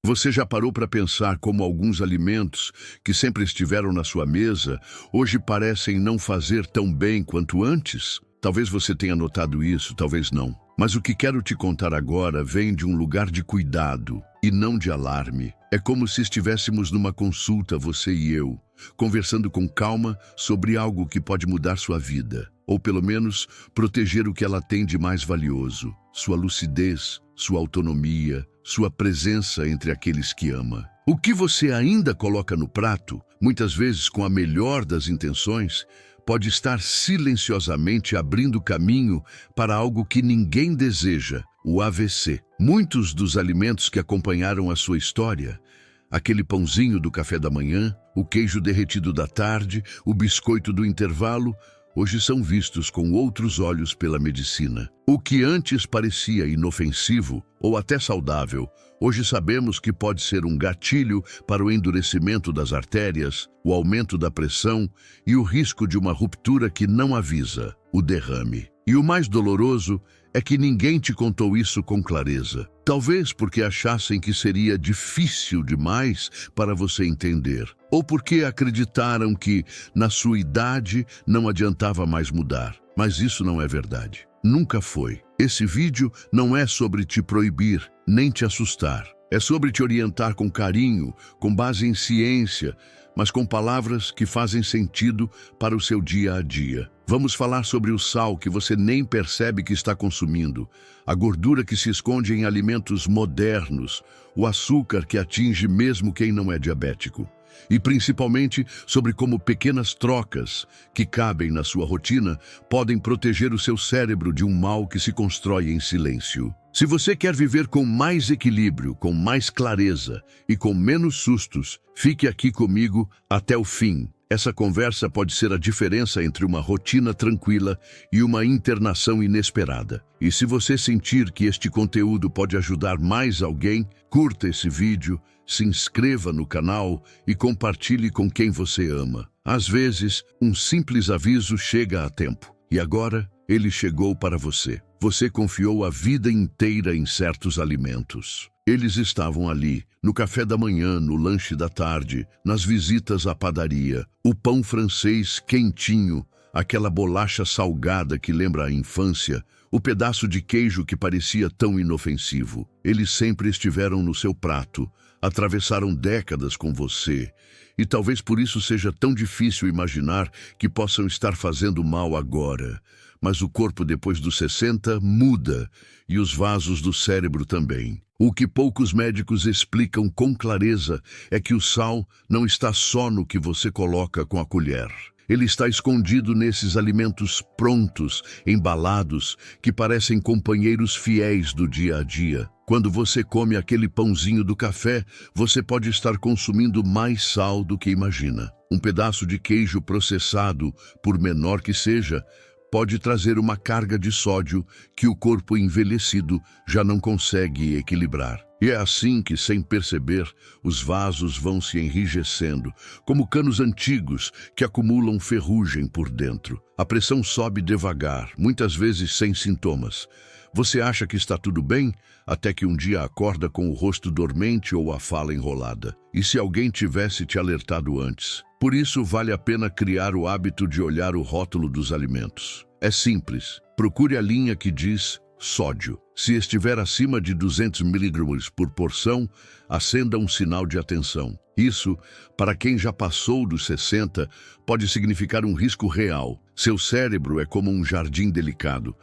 Você já parou para pensar como alguns alimentos que sempre estiveram na sua mesa hoje parecem não fazer tão bem quanto antes? Talvez você tenha notado isso, talvez não. Mas o que quero te contar agora vem de um lugar de cuidado e não de alarme. É como se estivéssemos numa consulta, você e eu, conversando com calma sobre algo que pode mudar sua vida, ou pelo menos proteger o que ela tem de mais valioso: sua lucidez, sua autonomia, sua presença entre aqueles que ama. O que você ainda coloca no prato, muitas vezes com a melhor das intenções, pode estar silenciosamente abrindo caminho para algo que ninguém deseja: o AVC. Muitos dos alimentos que acompanharam a sua história, aquele pãozinho do café da manhã, o queijo derretido da tarde, o biscoito do intervalo, hoje são vistos com outros olhos pela medicina. O que antes parecia inofensivo ou até saudável, hoje sabemos que pode ser um gatilho para o endurecimento das artérias, o aumento da pressão e o risco de uma ruptura que não avisa: o derrame. E o mais doloroso é que ninguém te contou isso com clareza. Talvez porque achassem que seria difícil demais para você entender, ou porque acreditaram que, na sua idade, não adiantava mais mudar. Mas isso não é verdade. Nunca foi. Esse vídeo não é sobre te proibir, nem te assustar. É sobre te orientar com carinho, com base em ciência, mas com palavras que fazem sentido para o seu dia a dia. Vamos falar sobre o sal que você nem percebe que está consumindo, a gordura que se esconde em alimentos modernos, o açúcar que atinge mesmo quem não é diabético. E principalmente sobre como pequenas trocas que cabem na sua rotina podem proteger o seu cérebro de um mal que se constrói em silêncio. Se você quer viver com mais equilíbrio, com mais clareza e com menos sustos, fique aqui comigo até o fim. Essa conversa pode ser a diferença entre uma rotina tranquila e uma internação inesperada. E se você sentir que este conteúdo pode ajudar mais alguém, curta esse vídeo, se inscreva no canal e compartilhe com quem você ama. Às vezes, um simples aviso chega a tempo. E agora, ele chegou para você. Você confiou a vida inteira em certos alimentos. Eles estavam ali, no café da manhã, no lanche da tarde, nas visitas à padaria, o pão francês quentinho, aquela bolacha salgada que lembra a infância, o pedaço de queijo que parecia tão inofensivo. Eles sempre estiveram no seu prato, atravessaram décadas com você, e talvez por isso seja tão difícil imaginar que possam estar fazendo mal agora. Mas o corpo depois dos 60 muda, e os vasos do cérebro também. O que poucos médicos explicam com clareza é que o sal não está só no que você coloca com a colher. Ele está escondido nesses alimentos prontos, embalados, que parecem companheiros fiéis do dia a dia. Quando você come aquele pãozinho do café, você pode estar consumindo mais sal do que imagina. Um pedaço de queijo processado, por menor que seja, pode trazer uma carga de sódio que o corpo envelhecido já não consegue equilibrar. E é assim que, sem perceber, os vasos vão se enrijecendo, como canos antigos que acumulam ferrugem por dentro. A pressão sobe devagar, muitas vezes sem sintomas. Você acha que está tudo bem, até que um dia acorda com o rosto dormente ou a fala enrolada. E se alguém tivesse te alertado antes? Por isso, vale a pena criar o hábito de olhar o rótulo dos alimentos. É simples. Procure a linha que diz sódio. Se estiver acima de 200 mg por porção, acenda um sinal de atenção. Isso, para quem já passou dos 60, pode significar um risco real. Seu cérebro é como um jardim delicado.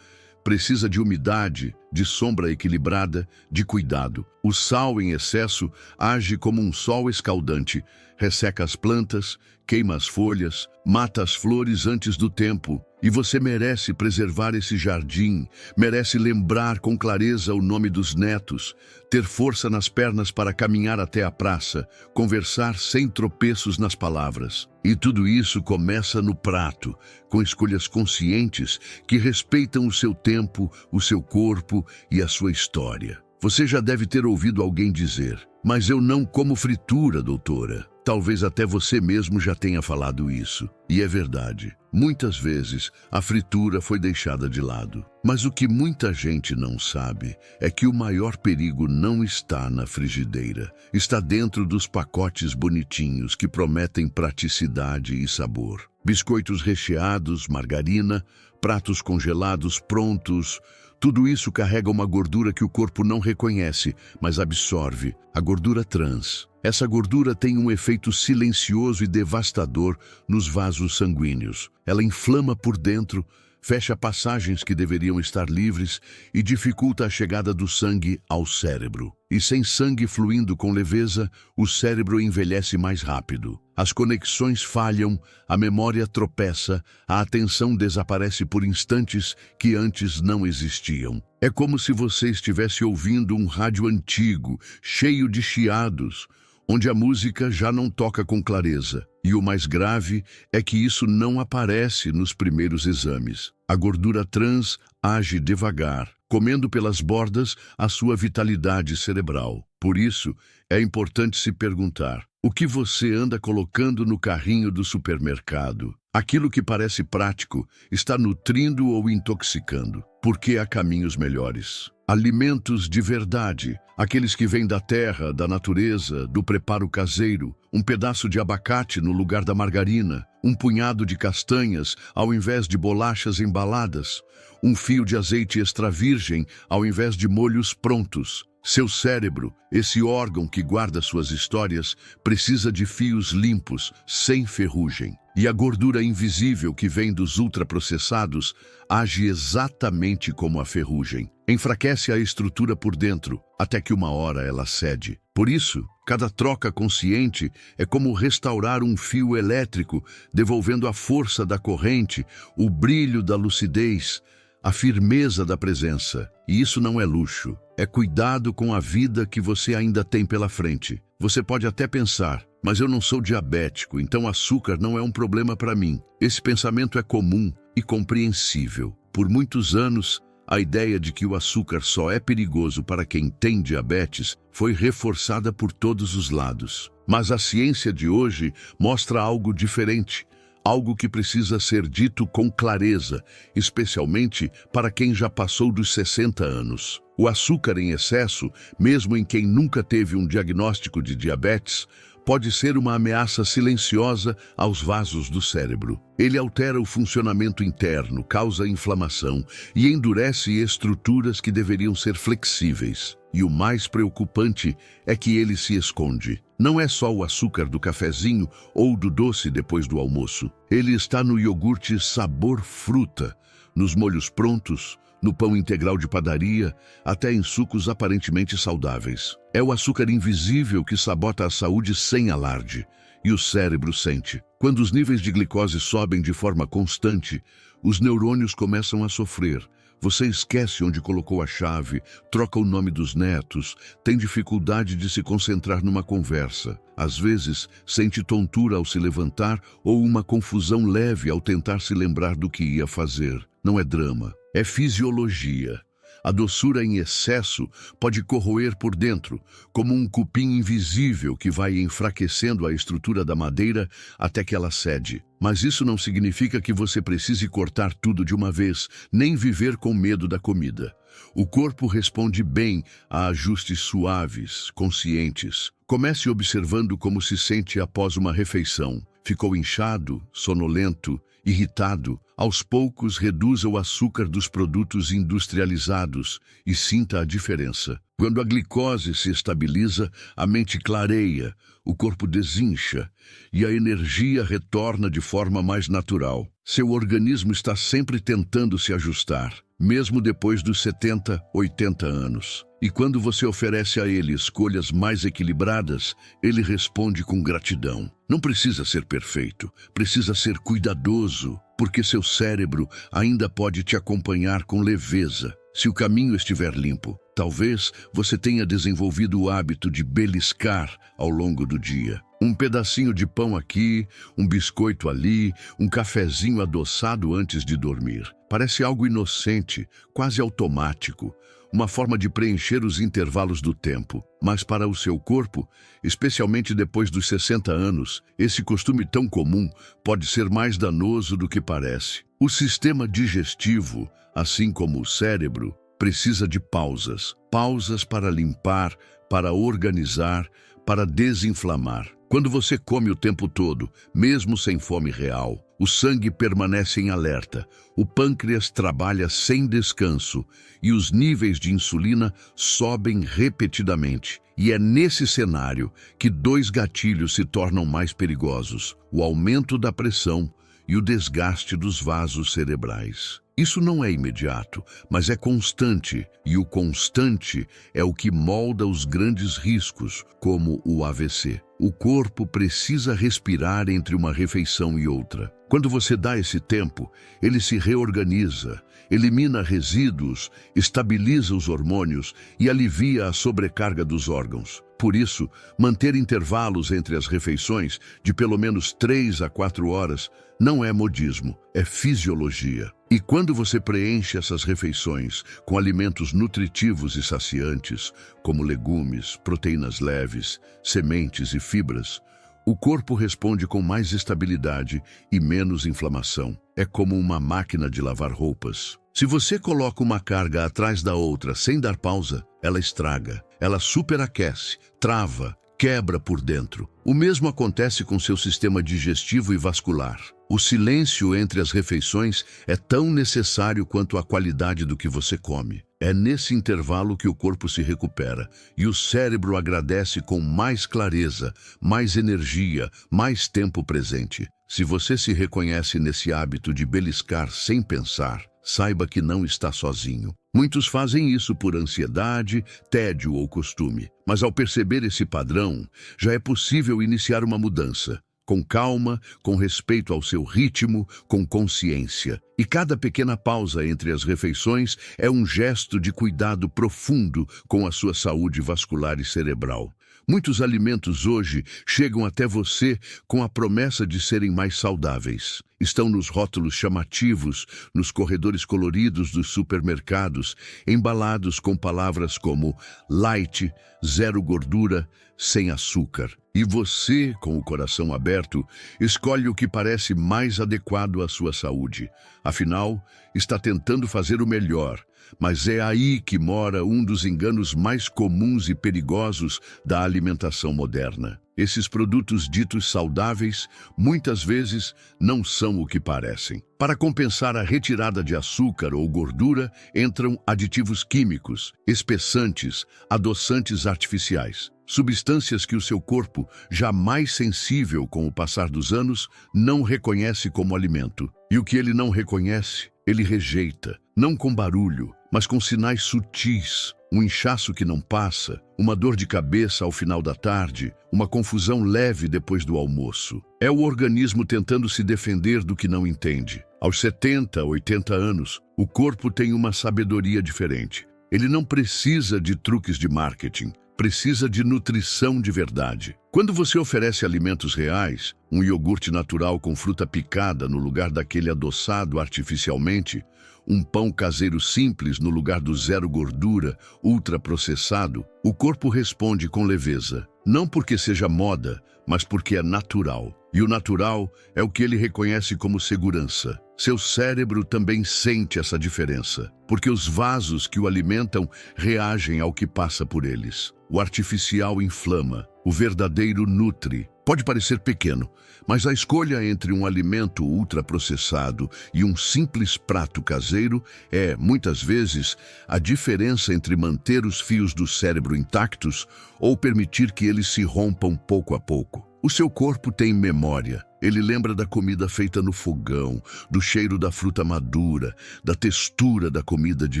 Precisa de umidade, de sombra equilibrada, de cuidado. O sal em excesso age como um sol escaldante, resseca as plantas, queima as folhas, mata as flores antes do tempo. E você merece preservar esse jardim, merece lembrar com clareza o nome dos netos, ter força nas pernas para caminhar até a praça, conversar sem tropeços nas palavras. E tudo isso começa no prato, com escolhas conscientes que respeitam o seu tempo, o seu corpo e a sua história. Você já deve ter ouvido alguém dizer: "Mas eu não como fritura, doutora." Talvez até você mesmo já tenha falado isso. E é verdade. Muitas vezes, a fritura foi deixada de lado. Mas o que muita gente não sabe é que o maior perigo não está na frigideira. Está dentro dos pacotes bonitinhos que prometem praticidade e sabor. Biscoitos recheados, margarina, pratos congelados prontos. Tudo isso carrega uma gordura que o corpo não reconhece, mas absorve, a gordura trans. Essa gordura tem um efeito silencioso e devastador nos vasos sanguíneos. Ela inflama por dentro, fecha passagens que deveriam estar livres e dificulta a chegada do sangue ao cérebro. E sem sangue fluindo com leveza, o cérebro envelhece mais rápido. As conexões falham, a memória tropeça, a atenção desaparece por instantes que antes não existiam. É como se você estivesse ouvindo um rádio antigo, cheio de chiados, onde a música já não toca com clareza. E o mais grave é que isso não aparece nos primeiros exames. A gordura trans age devagar, comendo pelas bordas a sua vitalidade cerebral. Por isso, é importante se perguntar: o que você anda colocando no carrinho do supermercado? Aquilo que parece prático está nutrindo ou intoxicando? Porque há caminhos melhores. Alimentos de verdade, aqueles que vêm da terra, da natureza, do preparo caseiro, um pedaço de abacate no lugar da margarina, um punhado de castanhas ao invés de bolachas embaladas, um fio de azeite extra virgem ao invés de molhos prontos. Seu cérebro, esse órgão que guarda suas histórias, precisa de fios limpos, sem ferrugem. E a gordura invisível que vem dos ultraprocessados age exatamente como a ferrugem. Enfraquece a estrutura por dentro, até que uma hora ela cede. Por isso, cada troca consciente é como restaurar um fio elétrico, devolvendo a força da corrente, o brilho da lucidez, a firmeza da presença. E isso não é luxo, é cuidado com a vida que você ainda tem pela frente. Você pode até pensar: mas eu não sou diabético, então açúcar não é um problema para mim. Esse pensamento é comum e compreensível. Por muitos anos, a ideia de que o açúcar só é perigoso para quem tem diabetes foi reforçada por todos os lados. Mas a ciência de hoje mostra algo diferente. Algo que precisa ser dito com clareza, especialmente para quem já passou dos 60 anos. O açúcar em excesso, mesmo em quem nunca teve um diagnóstico de diabetes, pode ser uma ameaça silenciosa aos vasos do cérebro. Ele altera o funcionamento interno, causa inflamação e endurece estruturas que deveriam ser flexíveis. E o mais preocupante é que ele se esconde. Não é só o açúcar do cafezinho ou do doce depois do almoço. Ele está no iogurte sabor fruta, nos molhos prontos, no pão integral de padaria, até em sucos aparentemente saudáveis. É o açúcar invisível que sabota a saúde sem alarde. E o cérebro sente. Quando os níveis de glicose sobem de forma constante, os neurônios começam a sofrer. Você esquece onde colocou a chave, troca o nome dos netos, tem dificuldade de se concentrar numa conversa. Às vezes, sente tontura ao se levantar ou uma confusão leve ao tentar se lembrar do que ia fazer. Não é drama, é fisiologia. A doçura em excesso pode corroer por dentro, como um cupim invisível que vai enfraquecendo a estrutura da madeira até que ela cede. Mas isso não significa que você precise cortar tudo de uma vez, nem viver com medo da comida. O corpo responde bem a ajustes suaves, conscientes. Comece observando como se sente após uma refeição. Ficou inchado, sonolento, irritado? Aos poucos, reduza o açúcar dos produtos industrializados e sinta a diferença. Quando a glicose se estabiliza, a mente clareia, o corpo desincha e a energia retorna de forma mais natural. Seu organismo está sempre tentando se ajustar, mesmo depois dos 70, 80 anos. E quando você oferece a ele escolhas mais equilibradas, ele responde com gratidão. Não precisa ser perfeito, precisa ser cuidadoso, porque seu cérebro ainda pode te acompanhar com leveza. Se o caminho estiver limpo, talvez você tenha desenvolvido o hábito de beliscar ao longo do dia. Um pedacinho de pão aqui, um biscoito ali, um cafezinho adoçado antes de dormir. Parece algo inocente, quase automático. uma forma de preencher os intervalos do tempo. Mas para o seu corpo, especialmente depois dos 60 anos, esse costume tão comum pode ser mais danoso do que parece. O sistema digestivo, assim como o cérebro, precisa de pausas. Pausas para limpar, para organizar, para desinflamar. Quando você come o tempo todo, mesmo sem fome real, o sangue permanece em alerta, o pâncreas trabalha sem descanso e os níveis de insulina sobem repetidamente. E é nesse cenário que dois gatilhos se tornam mais perigosos: o aumento da pressão e o desgaste dos vasos cerebrais. Isso não é imediato, mas é constante, e o constante é o que molda os grandes riscos, como o AVC. O corpo precisa respirar entre uma refeição e outra. Quando você dá esse tempo, ele se reorganiza, elimina resíduos, estabiliza os hormônios e alivia a sobrecarga dos órgãos. Por isso, manter intervalos entre as refeições de pelo menos 3 a 4 horas não é modismo, é fisiologia. E quando você preenche essas refeições com alimentos nutritivos e saciantes, como legumes, proteínas leves, sementes e fibras, o corpo responde com mais estabilidade e menos inflamação. É como uma máquina de lavar roupas. Se você coloca uma carga atrás da outra sem dar pausa, ela estraga, ela superaquece, trava, quebra por dentro. O mesmo acontece com seu sistema digestivo e vascular. O silêncio entre as refeições é tão necessário quanto a qualidade do que você come. É nesse intervalo que o corpo se recupera e o cérebro agradece com mais clareza, mais energia, mais tempo presente. Se você se reconhece nesse hábito de beliscar sem pensar, saiba que não está sozinho. Muitos fazem isso por ansiedade, tédio ou costume. Mas ao perceber esse padrão, já é possível iniciar uma mudança. Com calma, com respeito ao seu ritmo, com consciência. E cada pequena pausa entre as refeições é um gesto de cuidado profundo com a sua saúde vascular e cerebral. Muitos alimentos hoje chegam até você com a promessa de serem mais saudáveis. Estão nos rótulos chamativos, nos corredores coloridos dos supermercados, embalados com palavras como light, zero gordura, sem açúcar. E você, com o coração aberto, escolhe o que parece mais adequado à sua saúde. Afinal, está tentando fazer o melhor. Mas é aí que mora um dos enganos mais comuns e perigosos da alimentação moderna. Esses produtos ditos saudáveis, muitas vezes, não são o que parecem. Para compensar a retirada de açúcar ou gordura, entram aditivos químicos, espessantes, adoçantes artificiais. Substâncias que o seu corpo, já mais sensível com o passar dos anos, não reconhece como alimento. E o que ele não reconhece, ele rejeita, não com barulho, mas com sinais sutis, um inchaço que não passa, uma dor de cabeça ao final da tarde, uma confusão leve depois do almoço. É o organismo tentando se defender do que não entende. Aos 70, 80 anos, o corpo tem uma sabedoria diferente. Ele não precisa de truques de marketing, precisa de nutrição de verdade. Quando você oferece alimentos reais, um iogurte natural com fruta picada no lugar daquele adoçado artificialmente, um pão caseiro simples no lugar do zero gordura, ultraprocessado, o corpo responde com leveza. Não porque seja moda, mas porque é natural. E o natural é o que ele reconhece como segurança. Seu cérebro também sente essa diferença, porque os vasos que o alimentam reagem ao que passa por eles. O artificial inflama, o verdadeiro nutre. Pode parecer pequeno, mas a escolha entre um alimento ultraprocessado e um simples prato caseiro é, muitas vezes, a diferença entre manter os fios do cérebro intactos ou permitir que eles se rompam pouco a pouco. O seu corpo tem memória. Ele lembra da comida feita no fogão, do cheiro da fruta madura, da textura da comida de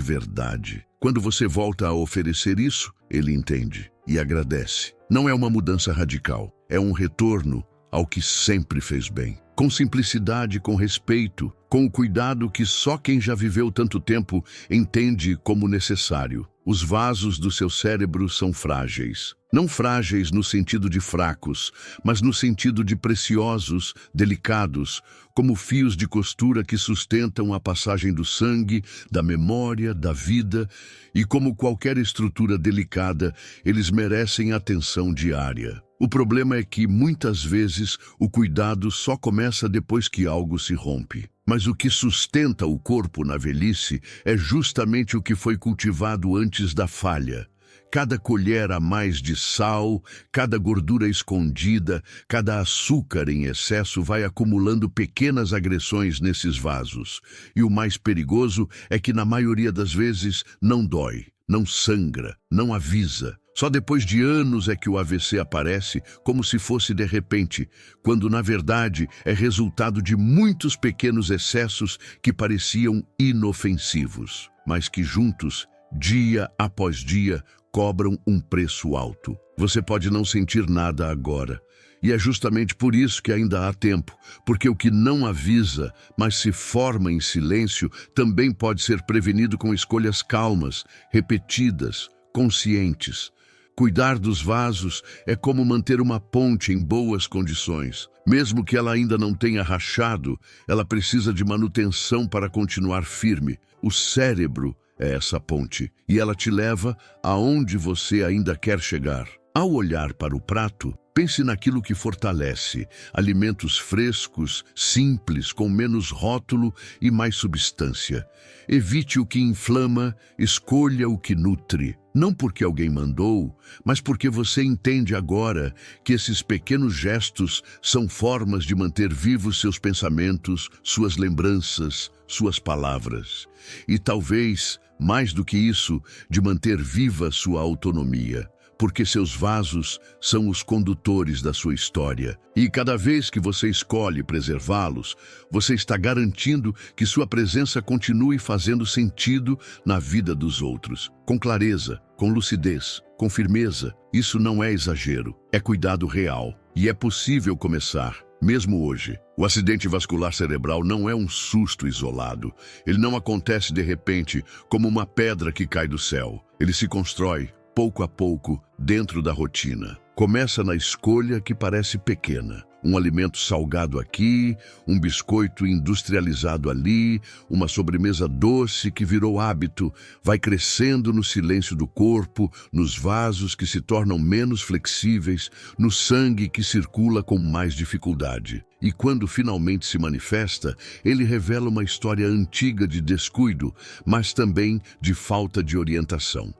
verdade. Quando você volta a oferecer isso, ele entende e agradece. Não é uma mudança radical, é um retorno ao que sempre fez bem. Com simplicidade, com respeito, com o cuidado que só quem já viveu tanto tempo entende como necessário. Os vasos do seu cérebro são frágeis. Não frágeis no sentido de fracos, mas no sentido de preciosos, delicados, como fios de costura que sustentam a passagem do sangue, da memória, da vida, e como qualquer estrutura delicada, eles merecem atenção diária. O problema é que, muitas vezes, o cuidado só começa depois que algo se rompe. Mas o que sustenta o corpo na velhice é justamente o que foi cultivado antes da falha. Cada colher a mais de sal, cada gordura escondida, cada açúcar em excesso vai acumulando pequenas agressões nesses vasos. E o mais perigoso é que, na maioria das vezes, não dói, não sangra, não avisa. Só depois de anos é que o AVC aparece, como se fosse de repente, quando na verdade é resultado de muitos pequenos excessos que pareciam inofensivos, mas que juntos, dia após dia, cobram um preço alto. Você pode não sentir nada agora, e é justamente por isso que ainda há tempo, porque o que não avisa, mas se forma em silêncio, também pode ser prevenido com escolhas calmas, repetidas, conscientes. Cuidar dos vasos é como manter uma ponte em boas condições. Mesmo que ela ainda não tenha rachado, ela precisa de manutenção para continuar firme. O cérebro é essa ponte, e ela te leva aonde você ainda quer chegar. Ao olhar para o prato, pense naquilo que fortalece, alimentos frescos, simples, com menos rótulo e mais substância. Evite o que inflama, escolha o que nutre. Não porque alguém mandou, mas porque você entende agora que esses pequenos gestos são formas de manter vivos seus pensamentos, suas lembranças, suas palavras. E talvez, mais do que isso, de manter viva sua autonomia. Porque seus vasos são os condutores da sua história. E cada vez que você escolhe preservá-los, você está garantindo que sua presença continue fazendo sentido na vida dos outros. Com clareza, com lucidez, com firmeza. Isso não é exagero, é cuidado real. E é possível começar, mesmo hoje. O acidente vascular cerebral não é um susto isolado. Ele não acontece de repente como uma pedra que cai do céu. Ele se constrói pouco a pouco, dentro da rotina. Começa na escolha que parece pequena. Um alimento salgado aqui, um biscoito industrializado ali, uma sobremesa doce que virou hábito, vai crescendo no silêncio do corpo, nos vasos que se tornam menos flexíveis, no sangue que circula com mais dificuldade. E quando finalmente se manifesta, ele revela uma história antiga de descuido, mas também de falta de orientação.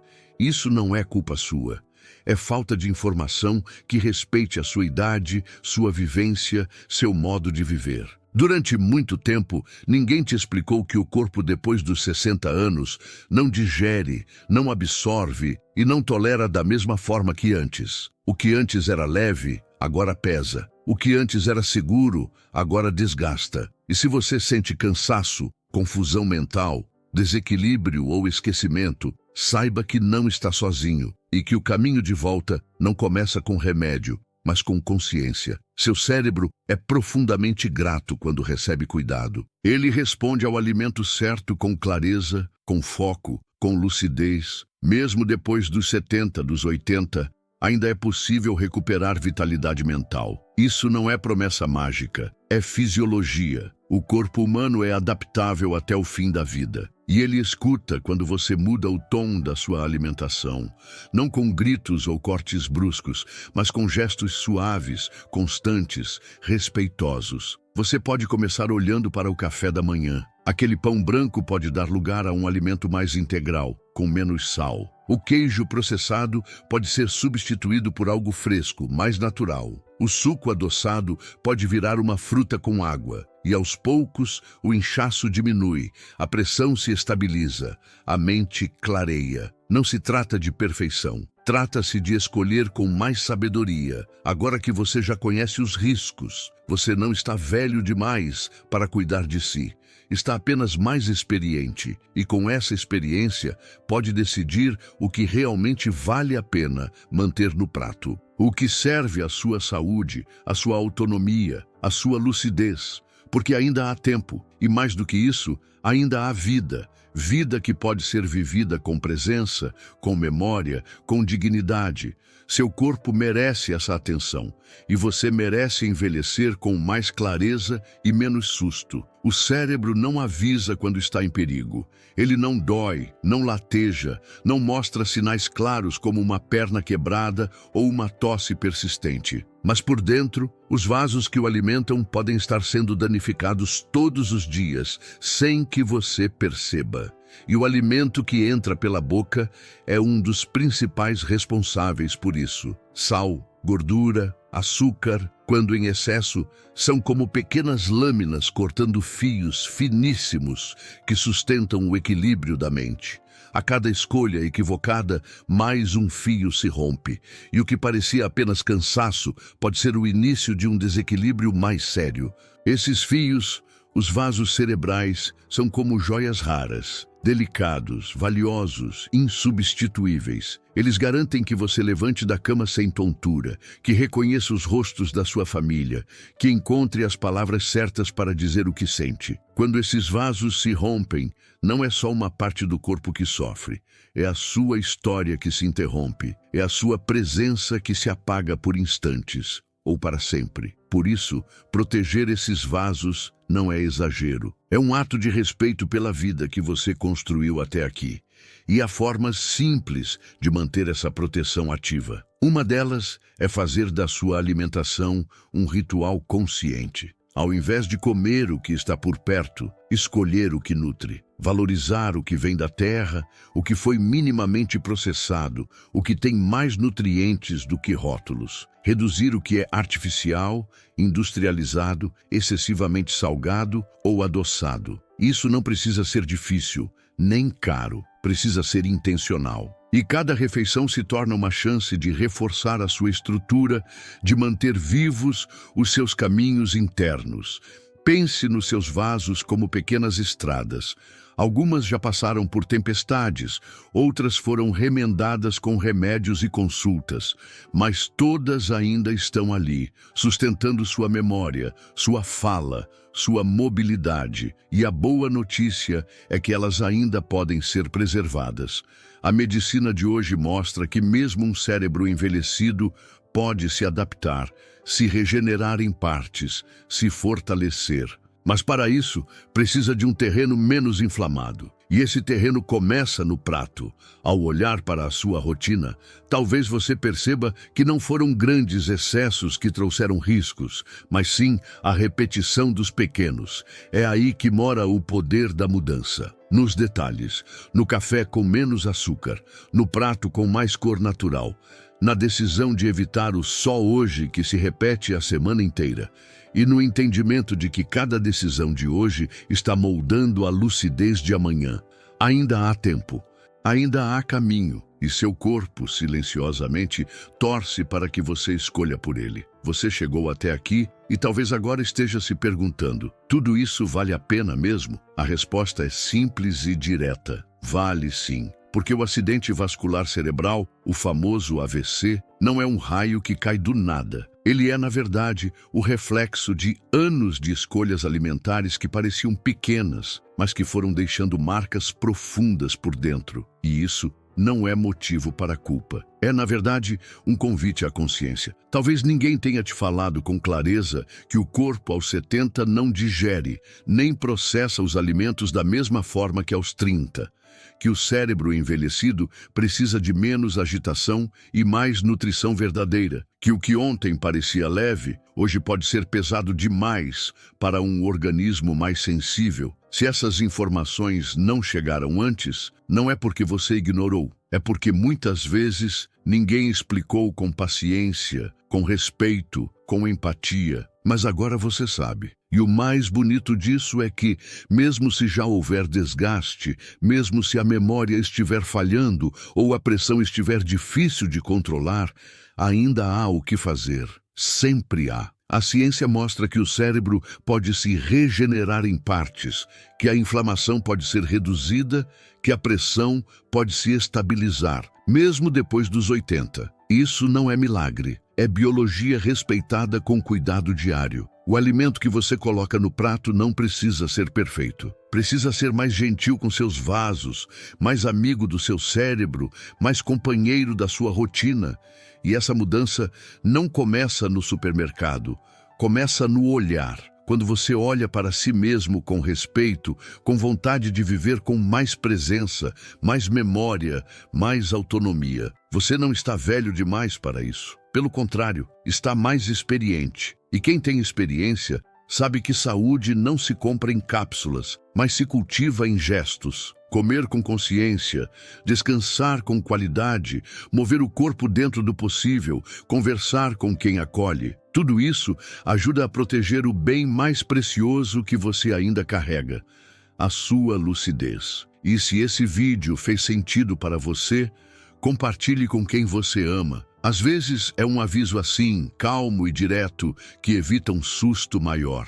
Isso não é culpa sua. É falta de informação que respeite a sua idade, sua vivência, seu modo de viver. Durante muito tempo, ninguém te explicou que o corpo depois dos 60 anos não digere, não absorve e não tolera da mesma forma que antes. O que antes era leve, agora pesa. O que antes era seguro, agora desgasta. E se você sente cansaço, confusão mental, desequilíbrio ou esquecimento, saiba que não está sozinho e que o caminho de volta não começa com remédio, mas com consciência. Seu cérebro é profundamente grato quando recebe cuidado. Ele responde ao alimento certo com clareza, com foco, com lucidez. Mesmo depois dos 70, dos 80, ainda é possível recuperar vitalidade mental. Isso não é promessa mágica, é fisiologia. O corpo humano é adaptável até o fim da vida. E ele escuta quando você muda o tom da sua alimentação, não com gritos ou cortes bruscos, mas com gestos suaves, constantes, respeitosos. Você pode começar olhando para o café da manhã. Aquele pão branco pode dar lugar a um alimento mais integral, com menos sal. O queijo processado pode ser substituído por algo fresco, mais natural. O suco adoçado pode virar uma fruta com água. E aos poucos, o inchaço diminui, a pressão se estabiliza, a mente clareia. Não se trata de perfeição. Trata-se de escolher com mais sabedoria. Agora que você já conhece os riscos, você não está velho demais para cuidar de si. Está apenas mais experiente e, com essa experiência, pode decidir o que realmente vale a pena manter no prato. O que serve à sua saúde, à sua autonomia, à sua lucidez. Porque ainda há tempo, e mais do que isso, ainda há vida. Vida que pode ser vivida com presença, com memória, com dignidade. Seu corpo merece essa atenção e você merece envelhecer com mais clareza e menos susto. O cérebro não avisa quando está em perigo. Ele não dói, não lateja, não mostra sinais claros como uma perna quebrada ou uma tosse persistente. Mas por dentro, os vasos que o alimentam podem estar sendo danificados todos os dias, sem que você perceba. E o alimento que entra pela boca é um dos principais responsáveis por isso. Sal, gordura, açúcar, quando em excesso, são como pequenas lâminas cortando fios finíssimos que sustentam o equilíbrio da mente. A cada escolha equivocada, mais um fio se rompe, e o que parecia apenas cansaço pode ser o início de um desequilíbrio mais sério. Esses fios, os vasos cerebrais, são como joias raras, delicados, valiosos, insubstituíveis. Eles garantem que você levante da cama sem tontura, que reconheça os rostos da sua família, que encontre as palavras certas para dizer o que sente. Quando esses vasos se rompem, não é só uma parte do corpo que sofre, é a sua história que se interrompe, é a sua presença que se apaga por instantes ou para sempre. Por isso, proteger esses vasos não é exagero. É um ato de respeito pela vida que você construiu até aqui. E há formas simples de manter essa proteção ativa. Uma delas é fazer da sua alimentação um ritual consciente. Ao invés de comer o que está por perto, escolher o que nutre. Valorizar o que vem da terra, o que foi minimamente processado, o que tem mais nutrientes do que rótulos. Reduzir o que é artificial, industrializado, excessivamente salgado ou adoçado. Isso não precisa ser difícil, nem caro. Precisa ser intencional. E cada refeição se torna uma chance de reforçar a sua estrutura, de manter vivos os seus caminhos internos. Pense nos seus vasos como pequenas estradas. Algumas já passaram por tempestades, outras foram remendadas com remédios e consultas, mas todas ainda estão ali, sustentando sua memória, sua fala, sua mobilidade. E a boa notícia é que elas ainda podem ser preservadas. A medicina de hoje mostra que mesmo um cérebro envelhecido pode se adaptar, se regenerar em partes, se fortalecer. Mas para isso, precisa de um terreno menos inflamado. E esse terreno começa no prato. Ao olhar para a sua rotina, talvez você perceba que não foram grandes excessos que trouxeram riscos, mas sim a repetição dos pequenos. É aí que mora o poder da mudança. Nos detalhes, no café com menos açúcar, no prato com mais cor natural, na decisão de evitar o só hoje que se repete a semana inteira, e no entendimento de que cada decisão de hoje está moldando a lucidez de amanhã. Ainda há tempo, ainda há caminho, e seu corpo, silenciosamente, torce para que você escolha por ele. Você chegou até aqui e talvez agora esteja se perguntando: tudo isso vale a pena mesmo? A resposta é simples e direta: vale sim. Porque o acidente vascular cerebral, o famoso AVC, não é um raio que cai do nada. Ele é, na verdade, o reflexo de anos de escolhas alimentares que pareciam pequenas, mas que foram deixando marcas profundas por dentro. E isso não é motivo para culpa. É, na verdade, um convite à consciência. Talvez ninguém tenha te falado com clareza que o corpo aos 70 não digere, nem processa os alimentos da mesma forma que aos 30. Que o cérebro envelhecido precisa de menos agitação e mais nutrição verdadeira. Que o que ontem parecia leve, hoje pode ser pesado demais para um organismo mais sensível. Se essas informações não chegaram antes, não é porque você ignorou, é porque muitas vezes ninguém explicou com paciência, com respeito, com empatia. Mas agora você sabe. E o mais bonito disso é que, mesmo se já houver desgaste, mesmo se a memória estiver falhando ou a pressão estiver difícil de controlar, ainda há o que fazer. Sempre há. A ciência mostra que o cérebro pode se regenerar em partes, que a inflamação pode ser reduzida, que a pressão pode se estabilizar, mesmo depois dos 80. Isso não é milagre. É biologia respeitada com cuidado diário. O alimento que você coloca no prato não precisa ser perfeito. Precisa ser mais gentil com seus vasos, mais amigo do seu cérebro, mais companheiro da sua rotina. E essa mudança não começa no supermercado, começa no olhar. Quando você olha para si mesmo com respeito, com vontade de viver com mais presença, mais memória, mais autonomia. Você não está velho demais para isso. Pelo contrário, está mais experiente. E quem tem experiência sabe que saúde não se compra em cápsulas, mas se cultiva em gestos. Comer com consciência, descansar com qualidade, mover o corpo dentro do possível, conversar com quem acolhe. Tudo isso ajuda a proteger o bem mais precioso que você ainda carrega, a sua lucidez. E se esse vídeo fez sentido para você, compartilhe com quem você ama. Às vezes é um aviso assim, calmo e direto, que evita um susto maior.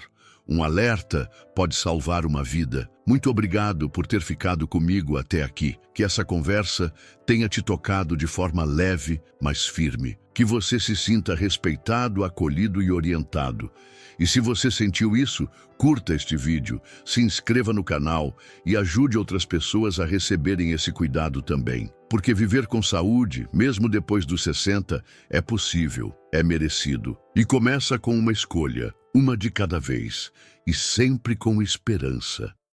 Um alerta pode salvar uma vida. Muito obrigado por ter ficado comigo até aqui. Que essa conversa tenha te tocado de forma leve, mas firme. Que você se sinta respeitado, acolhido e orientado. E se você sentiu isso, curta este vídeo, se inscreva no canal e ajude outras pessoas a receberem esse cuidado também. Porque viver com saúde, mesmo depois dos 60, é possível, é merecido. E começa com uma escolha, uma de cada vez, e sempre com esperança.